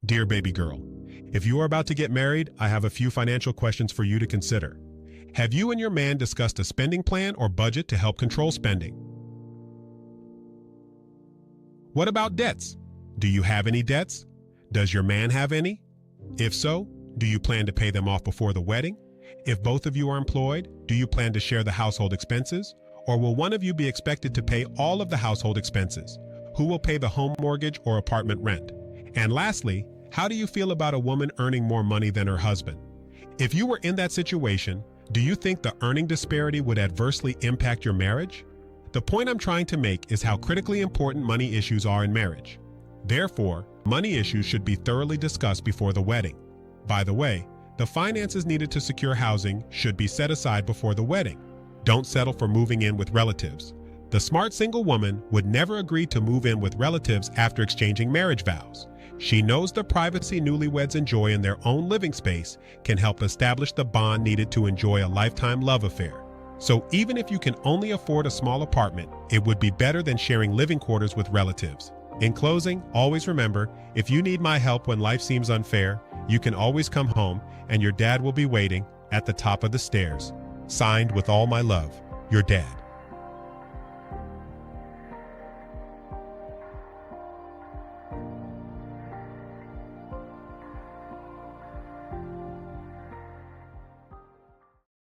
Dear baby girl, if you are about to get married, I have a few financial questions for you to consider. Have you and your man discussed a spending plan or budget to help control spending? What about debts? Do you have any debts? Does your man have any? If so, do you plan to pay them off before the wedding? If both of you are employed, do you plan to share the household expenses? Or will one of you be expected to pay all of the household expenses? Who will pay the home mortgage or apartment rent? And lastly, how do you feel about a woman earning more money than her husband? If you were in that situation, do you think the earning disparity would adversely impact your marriage? The point I'm trying to make is how critically important money issues are in marriage. Therefore, money issues should be thoroughly discussed before the wedding. By the way, the finances needed to secure housing should be set aside before the wedding. Don't settle for moving in with relatives. The smart single woman would never agree to move in with relatives after exchanging marriage vows. She knows the privacy newlyweds enjoy in their own living space can help establish the bond needed to enjoy a lifetime love affair. So even if you can only afford a small apartment, it would be better than sharing living quarters with relatives. In closing, always remember, if you need my help when life seems unfair, you can always come home and your dad will be waiting at the top of the stairs. Signed with all my love, your dad.